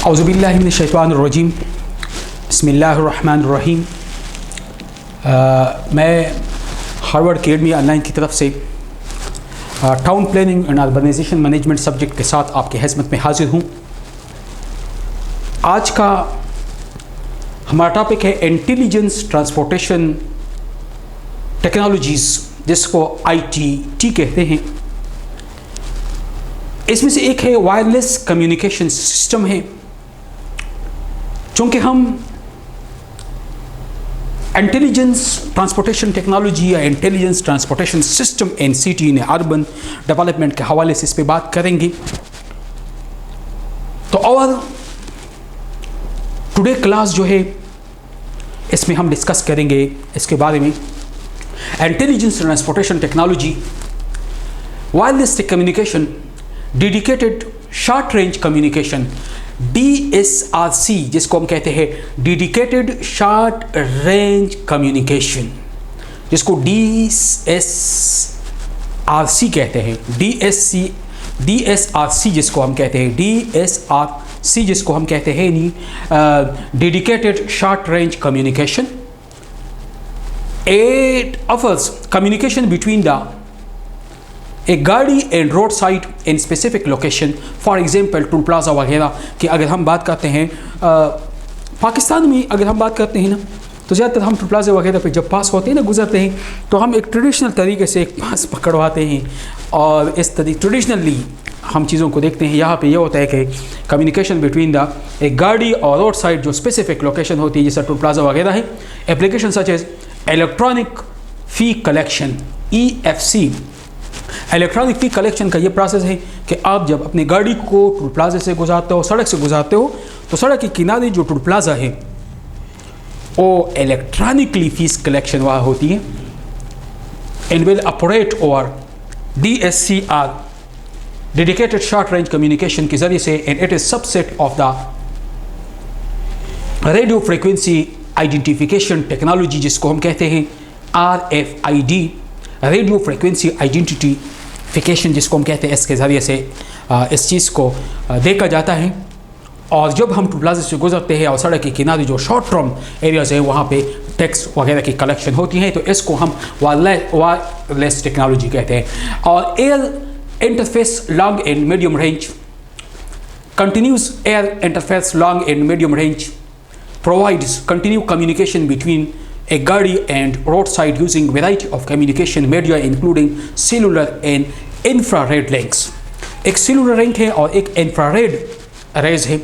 औज़ुबिल्लाहिमिनश्शैतानिर्रजीम बिस्मिल्लाहिर्रहमानिर्रहीम। मैं Harvard academy online की तरफ से town planning and urbanization management subject के साथ आपकी खिदमत में हाजिर हूँ। आज का हमारा टॉपिक है इंटेलिजेंस ट्रांसपोर्टेशन टेक्नोलॉजीज़, जिसको ITT कहते हैं। इसमें से एक है वायरलेस कम्युनिकेशन सिस्टम है। चूँकि हम इंटेलिजेंस ट्रांसपोर्टेशन टेक्नोलॉजी या इंटेलिजेंस ट्रांसपोर्टेशन सिस्टम NCT ने अर्बन डेवलपमेंट के हवाले से इस पर बात करेंगे, तो और टुडे क्लास जो है इसमें हम डिस्कस करेंगे इसके बारे में। Intelligence transportation technology, wireless communication, dedicated short range communication DSRC, जिसको हम कहते हैं डेडिकेटेड शॉर्ट रेंज कम्युनिकेशन, जिसको DSRC कहते हैं। DSRC जिसको हम कहते हैं DSRC जिसको हम कहते हैं dedicated short range communication. It offers communication between a गाड़ी and road side in specific location. For example toll plaza वगैरह की अगर हम बात करते हैं, पाकिस्तान में अगर हम बात करते हैं ना, तो ज़्यादातर हम टोल प्लाजा वगैरह पे जब पास होते हैं ना, गुजरते हैं, तो हम एक ट्रेडिशनल तरीके से एक पास पकड़वाते हैं और इस तरीके ट्रेडिशनली हम चीज़ों को देखते हैं। यहाँ पे ये होता है कि कम्युनिकेशन बिटवीन एक गाड़ी और रोड साइड जो स्पेसिफिक लोकेशन होती है, जैसा टोल प्लाजा वगैरह है। एप्लीकेशन सच एज इलेक्ट्रॉनिक फ़ी कलेक्शन EFC। इलेक्ट्रॉनिक फ़ी कलेक्शन का ये प्रोसेस है कि आप जब अपनी गाड़ी को टोल प्लाजे से गुजारते हो, सड़क से गुजारते हो, तो सड़क के किनारे जो टोल प्लाजा है वो इलेक्ट्रॉनिकली फीस कलेक्शन वहाँ होती है। And will operate over DSCR, dedicated short range communication के ज़रिए से। And it is subset of the radio frequency identification technology, जिसको हम कहते हैं RFID, रेडियो फ्रिक्वेंसी आइडेंटिफिकेशन जिसको हम कहते हैं। इसके ज़रिए से इस चीज़ को देखा जाता है। और जब हम टोल प्लाजा से गुजरते हैं और सड़क के किनारे जो शॉर्ट टर्म एरियाज़ हैं वहाँ पे टैक्स वगैरह की कलेक्शन होती हैं, तो इसको हम वायरलेस टेक्नोलॉजी कहते हैं। और air interface long and medium range, continuous air interface long and medium range provides continued communication between a गाड़ी and roadside using variety of communication media including cellular and infrared links। एक cellular link है और एक infrared rays है,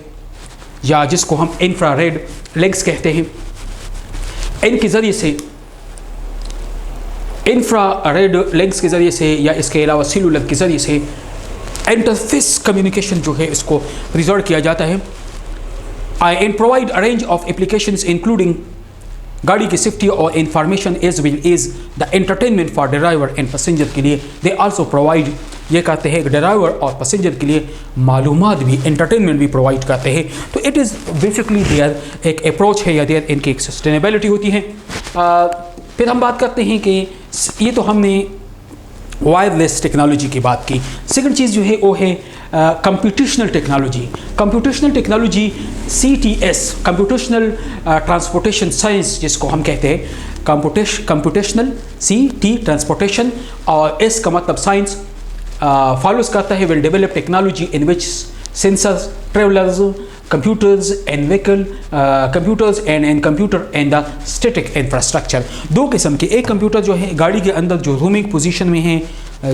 या जिसको हम infrared links कहते हैं। इनके ज़रिए से, infrared links के ज़रिए से या इसके अलावा cellular के ज़रिए से इंटरफेस कम्युनिकेशन जो है इसको रिजॉल्व किया जाता है। and provide a range of applications including गाड़ी की सेफ्टी और information as well as the entertainment for driver and passenger के लिए। दे आल्सो प्रोवाइड, ये कहते हैं ड्राइवर और पैसेंजर के लिए मालूमात भी, एंटरटेनमेंट भी प्रोवाइड करते हैं। तो इट इज़ बेसिकली देयर एक अप्रोच है या देयर इनकी एक सस्टेनेबिलिटी होती है। फिर हम बात करते हैं कि ये तो हमने वायरलेस टेक्नोलॉजी की बात की। सेकंड चीज़ जो है वो है computational technology. Computational technology CTS, computational transportation science जिसको हम कहते हैं, कंप्यूटेशनल CT ट्रांसपोर्टेशन, और एस का मतलब साइंस फॉलोज करता है। Will develop technology in which sensors, travellers, computers and vehicle, computers and computer and the static infrastructure। दो किस्म के, एक कंप्यूटर जो है गाड़ी के अंदर जो रूमिंग पोजीशन में है,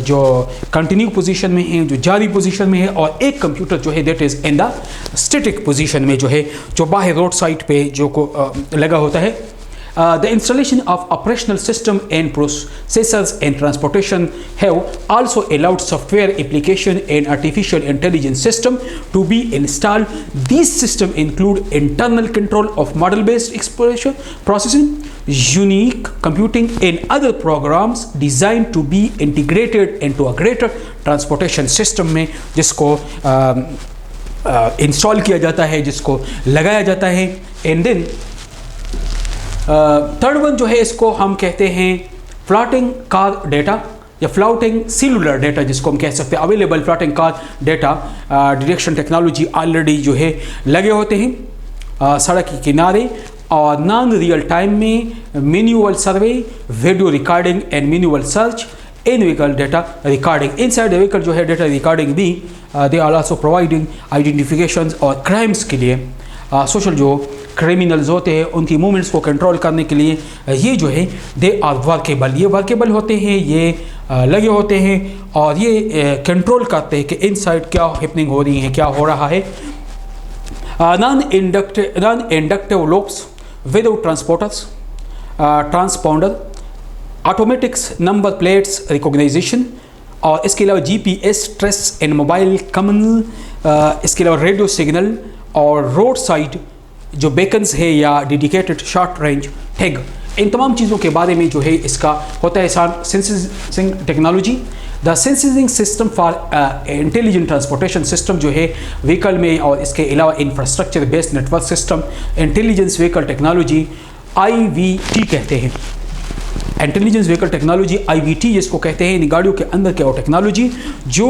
जो कंटिन्यू पोजीशन में है, जो जारी पोजीशन में है, और एक कंप्यूटर जो है that is in the static position में, जो है जो बाहर रोड साइड पे जो को लगा होता है। The installation of operational system and processors and transportation have also allowed software application and artificial intelligence system to be installed. These systems include internal control of model-based expression processing, unique computing, and other programs designed to be integrated into a greater transportation system में, जिसको install किया जाता है, जिसको लगाया जाता है। And then third one जो है इसको हम कहते हैं फ्लोटिंग कार डेटा या फ्लाउटिंग सेलुलर डेटा जिसको हम कह सकते हैं, available floating car data detection technology already जो है लगे होते हैं सड़क के किनारे, और नॉन रियल टाइम में manual survey, video recording and manual search in vehicle data recording. Inside the vehicle जो है डेटा रिकॉर्डिंग भी they are also providing identification और क्राइम्स के लिए सोशल जो क्रिमिनल्स होते हैं उनकी मूवमेंट्स को कंट्रोल करने के लिए ये जो है दे आर वर्केबल, ये वर्केबल होते हैं, ये लगे होते हैं और ये कंट्रोल करते हैं कि इनसाइड क्या हैपनिंग हो रही है, क्या हो रहा है। Non inductive loops without transporters, transponder, automatics number plates recognization, और इसके अलावा GPS trace in mobile common, इसके अलावा रेडियो सिग्नल और रोड साइड जो बेकन्स है या डेडिकेटेड शॉर्ट रेंज टैग, इन तमाम चीज़ों के बारे में जो है इसका होता है sensing technology. The sensing system for intelligent transportation system जो है व्हीकल में, और इसके अलावा infrastructure based network system, intelligence vehicle technology IVT कहते हैं। इंटेलिजेंस व्हीकल टेक्नोलॉजी IVT जिसको कहते हैं, गाड़ियों के अंदर के और टेक्नोलॉजी जो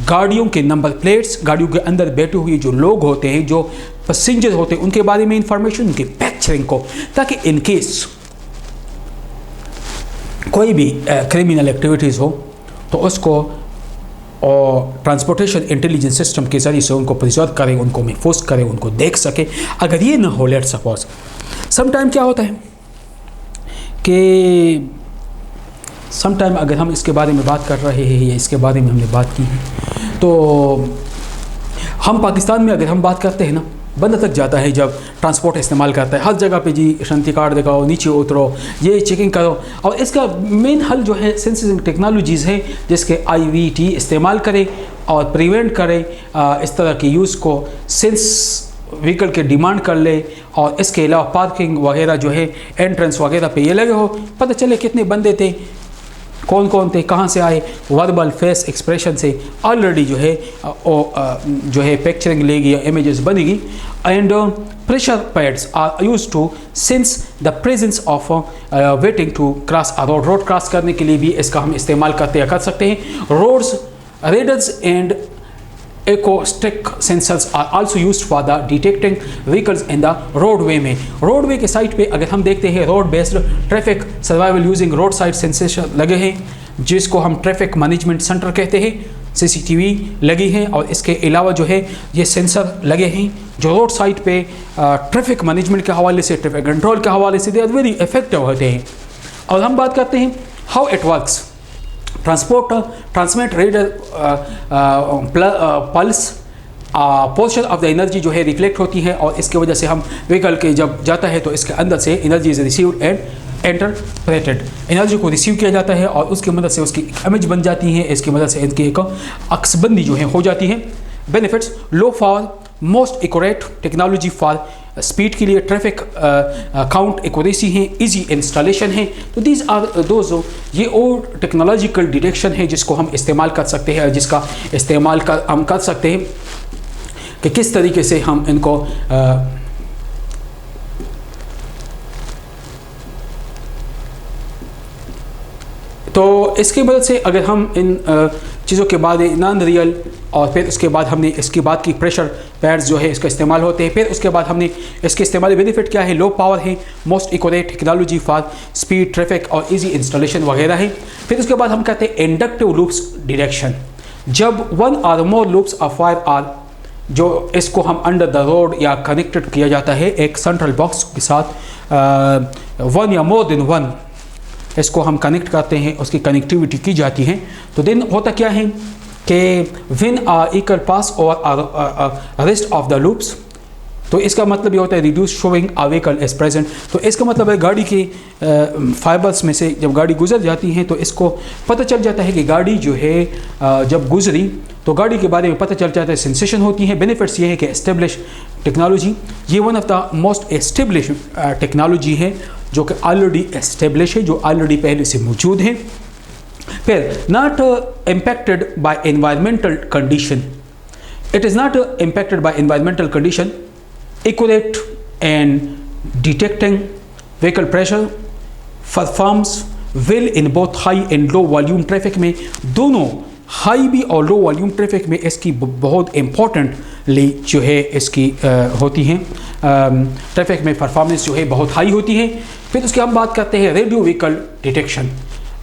गाड़ियों के नंबर प्लेट्स, गाड़ियों के अंदर बैठे हुए जो लोग होते हैं, जो पैसेंजर होते हैं, उनके बारे में इंफॉर्मेशन, उनके पिक्चरिंग को, ताकि इन केस कोई भी क्रिमिनल एक्टिविटीज़ हो तो उसको और ट्रांसपोर्टेशन इंटेलिजेंस सिस्टम के ज़रिए से उनको प्रिजर्व करें, उनको महफूज करें, उनको देख सके। अगर ये ना हो, लेट सपोज समटाइम क्या होता है कि समटाइम अगर हम इसके बारे में बात कर रहे हैं या इसके बारे में हमने बात की है, तो हम पाकिस्तान में अगर हम बात करते हैं ना, बंदा तक जाता है जब ट्रांसपोर्ट इस्तेमाल करता है, हर जगह पे जी शनाख्ती कार्ड दिखाओ, नीचे उतरो, ये चेकिंग करो, और इसका मेन हल जो है सेंसिंग टेक्नोलॉजीज़ है जिसके IVT इस्तेमाल करें और प्रिवेंट करें इस तरह के यूज़ को, सेंस व्हीकल के डिमांड कर ले, और इसके अलावा पार्किंग वगैरह जो है एंट्रेंस वगैरह पे ये लगे हो, पता चले कितने बंदे थे, कौन कौन थे, कहाँ से आए, वर्बल फेस एक्सप्रेशन से ऑलरेडी जो है पिक्चरिंग लेगी या इमेजेस बनेगी। And pressure pads are use to sense the presence of waiting to cross a road, road cross करने के लिए भी इसका हम इस्तेमाल कर सकते हैं। Roads, radars and acoustic sensors are also used for the detecting vehicles in the roadway में, रोडवे के साइड पे अगर हम देखते हैं road based traffic survival using road side sensor लगे हैं जिसको हम ट्रैफिक मैनेजमेंट सेंटर कहते हैं, CCTV लगी है, और इसके अलावा जो है ये सेंसर लगे हैं जो रोड साइड पे ट्रैफिक मैनेजमेंट के हवाले से, ट्रैफिक कंट्रोल के हवाले से दे आर वेरी इफेक्टिव होते हैं। और हम बात करते हैं how it works. Transmit raider pulse portion of the energy जो है रिफ्लेक्ट होती है, और इसके वजह से हम व्हीकल के जब जाता है तो इसके अंदर से energy is received and interpreted, energy को रिसीव किया जाता है और उसकी मदद से उसकी इमेज बन जाती है, इसकी मदद से इनकी एक अक्सबंदी जो है हो जाती है। Benefits, low for most accurate technology for speed के लिए, ट्रैफिक काउंट एक्यूरेसी है, इजी इंस्टॉलेशन है। तो दीज आर दोज, ये और टेक्नोलॉजिकल डिटेक्शन है जिसको हम इस्तेमाल कर सकते हैं, जिसका इस्तेमाल हम कर सकते हैं कि किस तरीके से हम इनको तो इसकी मदद से अगर हम इन चीज़ों के बाद नॉन रियल, और फिर उसके बाद हमने इसकी बात की प्रेशर पैड्स जो है इसका इस्तेमाल होते हैं, फिर उसके बाद हमने इसके इस्तेमाल बेनिफिट क्या है, लो पावर है, most accurate technology for speed, traffic और इजी इंस्टॉलेशन वगैरह है। फिर उसके बाद हम कहते हैं इंडक्टिव लूप्स डिटेक्शन, जब वन और मोर लूप्स ऑफ फायर आर, जो इसको हम अंडर द रोड या कनेक्टेड किया जाता है एक सेंट्रल बॉक्स के साथ, वन या मोर देन वन इसको हम कनेक्ट करते हैं, उसकी कनेक्टिविटी की जाती है। तो देन होता क्या है कि व्हेन इक्वल पास और रेस्ट ऑफ द लूप्स, तो इसका मतलब ये होता है reduce showing a vehicle is present. तो इसका मतलब है गाड़ी के फाइबर्स में से जब गाड़ी गुजर जाती है तो इसको पता चल जाता है कि गाड़ी जो है जब गुजरी तो गाड़ी के बारे में पता चल जाता है, सेंसेशन होती है। बेनिफिट्स ये है कि एस्टेब्लिश टेक्नोलॉजी, ये one of the most establish technology है जो कि ऑलरेडी एस्टेब्लिश है, जो ऑलरेडी पहले से मौजूद है। फिर not impacted by environmental condition, it is not impacted by environmental condition, accurate and detecting vehicle pressure, performs well in both high and low volume traffic में, दोनों हाई भी और लो वॉल्यूम ट्रैफिक में इसकी बहुत इम्पॉर्टेंटली जो है इसकी होती हैं, ट्रैफिक में परफॉर्मेंस जो है बहुत हाई होती है। फिर उसकी हम बात करते हैं रेडियो व्हीकल डिटेक्शन,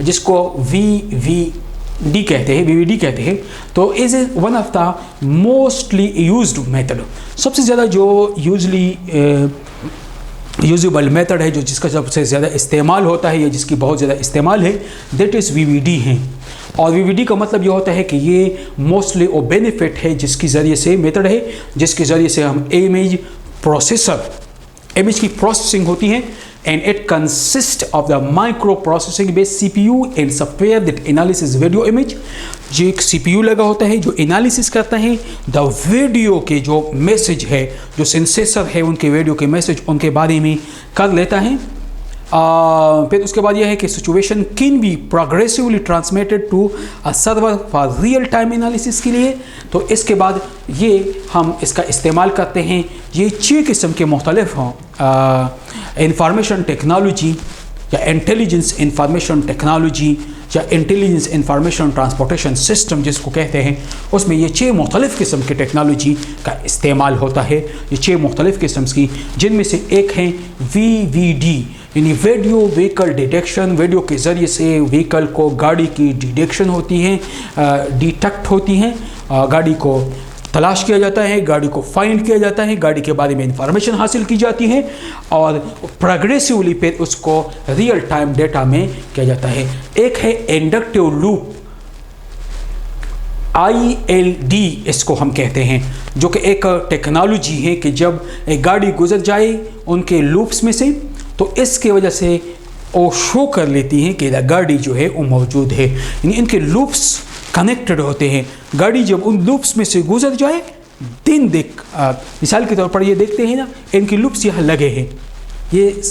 जिसको VVD कहते हैं, VVD कहते हैं। तो is one of the mostly used method, सबसे ज़्यादा जो यूजेबल मेथड है, जो जिसका सबसे ज़्यादा इस्तेमाल होता है या जिसकी बहुत ज़्यादा इस्तेमाल है, दैट इज़ VVD है। और VVD का मतलब ये होता है कि ये मोस्टली वो बेनिफिट है जिसकी ज़रिए से मेथड है जिसके ज़रिए से हम इमेज की प्रोसेसिंग होती है, and it consists of the microprocessing based CPU and software that analysis video image। जो एक CPU लगा होता है जो एनालिसिस करता है द वीडियो के जो मैसेज है, जो सेंसेसर है उनके वीडियो के मैसेज उनके बारे में कर लेता है। फिर उसके बाद यह है कि situation can be progressively transmitted to a server for real time analysis के लिए। तो इसके बाद ये हम इसका इस्तेमाल करते हैं, ये 6 किस्म के मुख्तलिफ हों इंफॉर्मेशन टेक्नोलॉजी या इंटेलिजेंस इंफॉर्मेशन टेक्नोलॉजी या इंटेलिजेंस इंफॉर्मेशन ट्रांसपोर्टेशन सिस्टम जिसको कहते हैं, उसमें ये 6 मुख्तलिफ़ किस्म के टेक्नोलॉजी का इस्तेमाल होता है। ये 6 मुख्तलिफ़ किस्म की, जिनमें से एक है VVD यानी वीडियो व्हीकल डिटेक्शन। वीडियो के ज़रिए से व्हीकल को, गाड़ी की डिटेक्शन होती है, डिटेक्ट होती हैं, गाड़ी को तलाश किया जाता है, गाड़ी को फाइंड किया जाता है, गाड़ी के बारे में इंफॉर्मेशन हासिल की जाती है और प्रोग्रेसिवली फिर उसको रियल टाइम डेटा में किया जाता है। एक है इंडक्टिव लूप, ILD इसको हम कहते हैं, जो कि एक टेक्नोलॉजी है कि जब एक गाड़ी गुजर जाए उनके लूप्स में से, तो इसके वजह से वो शो कर लेती हैं कि गाड़ी जो है वो मौजूद है, यानी इनके लूप्स कनेक्टेड होते हैं। गाड़ी जब उन लूप्स में से गुजर जाए दिन मिसाल के तौर पर ये देखते हैं ना, इनके लूप्स यहाँ लगे हैं, ये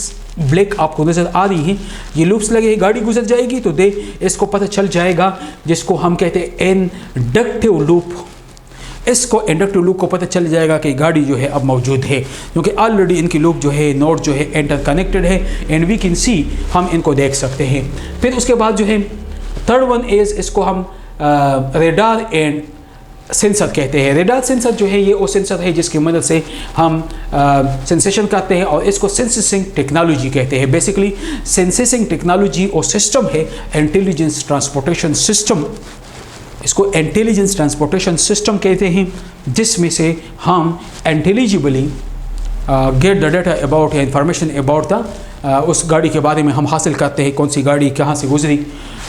ब्लैक आपको नज़र आ रही हैं, ये लूप्स लगे हैं, गाड़ी गुजर जाएगी तो इसको पता चल जाएगा, जिसको हम कहते हैं इंडक्टिव लूप। इसको इंडक्टिव लूप को पता चल जाएगा कि गाड़ी जो है अब मौजूद है, क्योंकि ऑलरेडी इनकी लूप जो है, नोड जो है इंटर कनेक्टेड है एंड वी कैन सी, हम इनको देख सकते हैं। फिर उसके बाद जो है थर्ड वन इज़, इसको हम रेडार एंड सेंसर कहते हैं। रेडार सेंसर जो है ये वो सेंसर है जिसकी मदद से हम सेंसेशन करते हैं और इसको सेंसिंग टेक्नोलॉजी कहते हैं। बेसिकली सेंसिंग टेक्नोलॉजी और सिस्टम है इंटेलिजेंस ट्रांसपोर्टेशन सिस्टम, इसको इंटेलिजेंस ट्रांसपोर्टेशन सिस्टम कहते हैं, जिसमें से हम इंटेलिजिबली गेट द डेटा अबाउट या इंफॉर्मेशन अबाउट द उस गाड़ी के बारे में हम हासिल करते हैं, कौन सी गाड़ी कहाँ से गुजरी।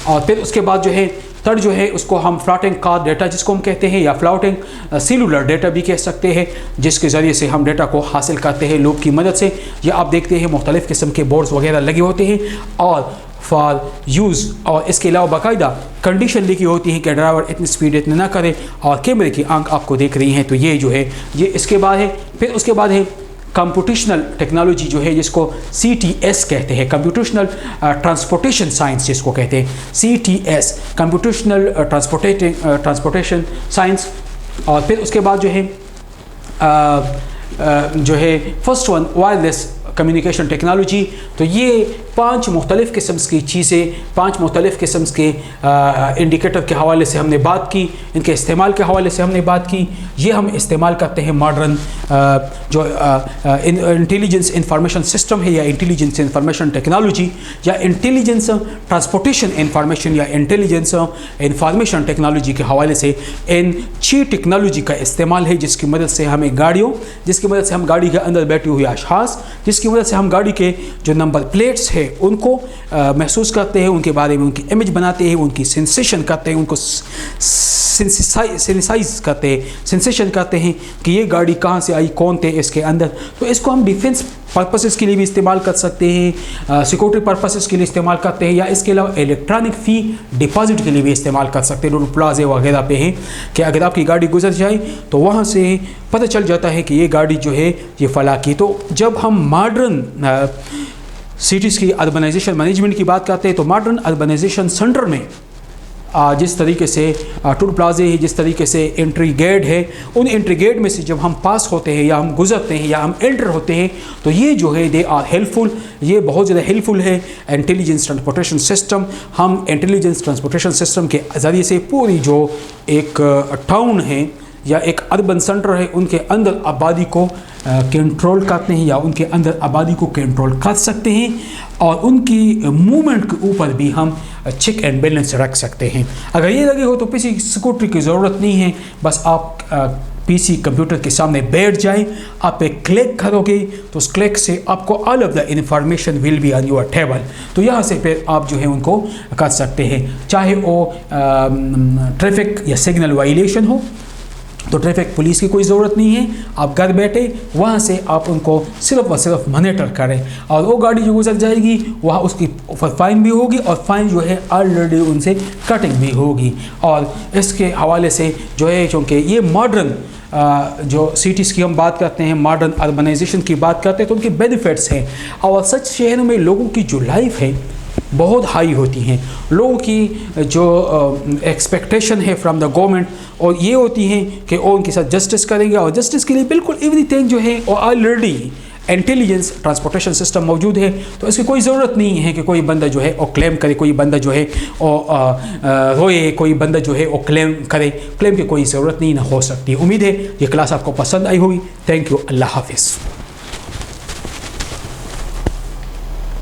और फिर उसके बाद जो है थर्ड जो है उसको हम फ्लोटिंग कार डेटा जिसको हम कहते हैं, या फ्लोटिंग सेलुलर डेटा भी कह सकते हैं, जिसके ज़रिए से हम डेटा को हासिल करते हैं लूप की मदद से। ये आप देखते हैं मुख्तलिफ़ किस्म के बोर्ड्स वगैरह लगे होते हैं और फॉर यूज़, और इसके अलावा बाकायदा कंडीशन लिखी होती है कि ड्राइवर इतनी स्पीड इतनी ना करे, और कैमरे की आंख आपको देख रही हैं। तो ये जो है ये इसके बाद है। फिर उसके बाद है कंप्यूटेशनल टेक्नोलॉजी जो है, जिसको CTS कहते हैं, कंप्यूटेशनल ट्रांसपोर्टेशन साइंस जिसको कहते हैं, CTS कंप्यूटेशनल ट्रांसपोर्टेशन साइंस। और फिर उसके बाद जो है first one wireless communication technology. तो ये 5 मुख्तलिफ़ किस्म की चीज़ें, 5 मुख्तलिफ़ किस्म के इंडिकेटर के हवाले से हमने बात की, इनके इस्तेमाल के हवाले से हमने बात की। ये हम इस्तेमाल करते हैं मॉडर्न जो इंटेलिजेंस इंफॉर्मेशन सिस्टम है, या इंटेलिजेंस इंफॉर्मेशन टेक्नोलॉजी, या इंटेलिजेंस ट्रांसपोर्टेशन इंफॉर्मेशन, या इंटेलिजेंस इंफॉर्मेशन टेक्नोलॉजी के हवाले से इन 6 टेक्नोलॉजी का इस्तेमाल है, जिसकी मदद से हमें जिसकी मदद से हम गाड़ी के अंदर बैठे हुए अशख़ास, जिसकी मदद से हम गाड़ी के जो नंबर प्लेट्स है उनको महसूस करते हैं, उनके बारे में उनकी इमेज बनाते हैं, उनकी सेंसेशन करते हैं, उनको सेंसाइज करते हैं, सेंसेशन करते हैं कि ये गाड़ी कहाँ से आई, कौन थे इसके अंदर। तो इसको हम डिफेंस पर्पसेस के लिए भी इस्तेमाल कर सकते हैं, सिक्योरिटी पर्पसेस के लिए इस्तेमाल करते हैं, या इसके अलावा इलेक्ट्रॉनिक फ़ी डिपॉजिट के लिए भी इस्तेमाल कर सकते हैं। टोल प्लाजे वगैरह पे हैं कि अगर आपकी गाड़ी गुजर जाए तो वहाँ से पता चल जाता है कि ये गाड़ी जो है ये फला की। तो जब हम मॉडर्न सिटीज़ की अर्बनाइजेशन मैनेजमेंट की बात करते हैं, तो मॉडर्न अर्बनाइजेशन सेंटर में जिस तरीके से टूल प्लाजे है, जिस तरीके से एंट्री गेट है, उन एंट्री गेट में से जब हम पास होते हैं या हम गुजरते हैं या हम एंटर होते हैं तो ये जो है दे आर हेल्पफुल, ये बहुत ज़्यादा हेल्पफुल है। इंटेलिजेंस ट्रांसपोर्टेशन सिस्टम, हम इंटेलिजेंस ट्रांसपोर्टेशन सिस्टम के ज़रिए से पूरी जो एक टाउन है या एक अर्बन सेंटर है उनके अंदर आबादी को कंट्रोल करते हैं या उनके अंदर आबादी को कंट्रोल कर सकते हैं और उनकी मूवमेंट के ऊपर भी हम चेक एंड बैलेंस रख सकते हैं। अगर ये लगे हो तो किसी सिक्योरिटी की ज़रूरत नहीं है, बस आप पीसी कंप्यूटर के सामने बैठ जाए, आप एक क्लिक करोगे तो उस क्लिक से आपको all of the information will be on your table. तो यहाँ से फिर आप जो है उनको कर सकते हैं, चाहे वो ट्रैफिक या सिग्नल वायलेशन हो तो ट्रैफिक पुलिस की कोई ज़रूरत नहीं है, आप घर बैठे वहाँ से आप उनको सिर्फ और सिर्फ मॉनिटर करें और वो गाड़ी जो गुजर जाएगी वहाँ उसकी फ़ाइन भी होगी और फ़ाइन जो है ऑलरेडी उनसे कटिंग भी होगी। और इसके हवाले से जो है चूँकि ये मॉडर्न जो सिटीज़ की हम बात करते हैं, मॉडर्न अर्बनाइजेशन की बात करते हैं तो उनके बेनिफिट्स हैं और सच शहरों में लोगों की जो लाइफ है बहुत हाई होती हैं, लोगों की जो एक्सपेक्टेशन है फ्रॉम द गवर्नमेंट और ये होती हैं कि वो उनके साथ जस्टिस करेंगे और जस्टिस के लिए बिल्कुल एवरीथिंग जो है वो ऑलरेडी इंटेलिजेंस ट्रांसपोर्टेशन सिस्टम मौजूद है। तो इसकी कोई ज़रूरत नहीं है कि कोई बंदा जो है वो क्लेम करे, कोई बंदा जो है वो रोए, कोई बंदा जो है वो क्लेम करे। क्लेम की कोई ज़रूरत नहीं ना हो सकती। उम्मीद है ये क्लास आपको पसंद आई होगी। Thank you. अल्लाह हाफिज़।